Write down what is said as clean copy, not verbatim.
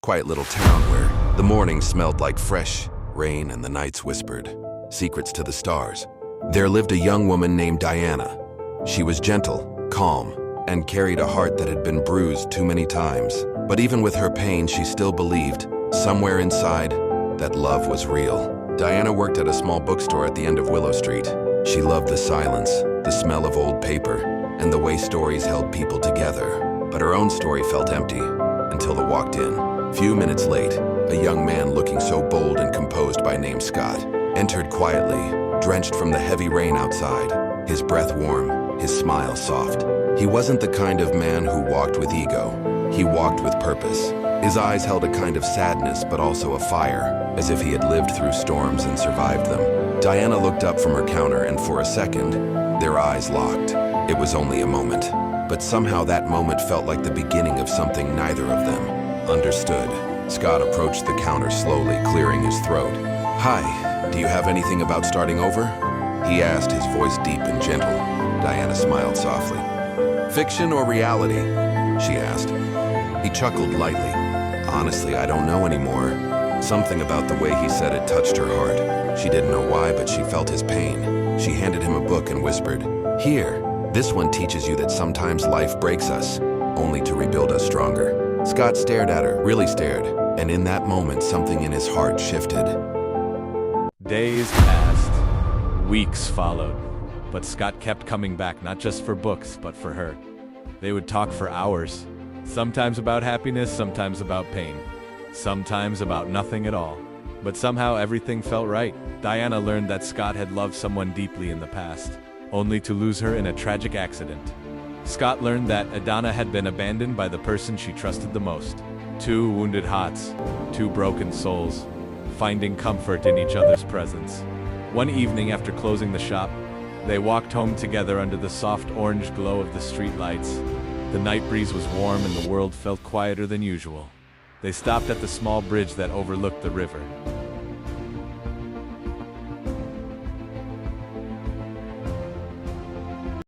quiet little town where the morning smelled like fresh rain and the nights whispered secrets to the stars. There lived a young woman named Diana. She was gentle, calm, and carried a heart that had been bruised too many times. But even with her pain, she still believed, somewhere inside, that love was real. Diana worked at a small bookstore at the end of Willow Street. She loved the silence, the smell of old paper, and the way stories held people together. But her own story felt empty until they walked in. Few minutes late, a young man looking so bold and composed by name Scott entered quietly, drenched from the heavy rain outside, his breath warm, his smile soft. He wasn't the kind of man who walked with ego. He walked with purpose. His eyes held a kind of sadness, but also a fire, as if he had lived through storms and survived them. Diana looked up from her counter, and for a second, their eyes locked. It was only a moment, but somehow that moment felt like the beginning of something neither of them understood. Scott approached the counter slowly, clearing his throat. "Hi, do you have anything about starting over?" he asked, his voice deep and gentle. Diana smiled softly. "Fiction or reality?" she asked. He chuckled lightly. "Honestly, I don't know anymore." Something about the way he said it touched her heart. She didn't know why, but she felt his pain. She handed him a book and whispered, "Here, this one teaches you that sometimes life breaks us, only to rebuild us stronger." Scott stared at her, really stared, and in that moment something in his heart shifted. Days passed. Weeks followed. But Scott kept coming back, not just for books, but for her. They would talk for hours. Sometimes about happiness, sometimes about pain. Sometimes about nothing at all. But somehow everything felt right. Diana learned that Scott had loved someone deeply in the past, only to lose her in a tragic accident. Scott learned that Adana had been abandoned by the person she trusted the most. Two wounded hearts, two broken souls, finding comfort in each other's presence. One evening after closing the shop, they walked home together under the soft orange glow of the streetlights. The night breeze was warm and the world felt quieter than usual. They stopped at the small bridge that overlooked the river.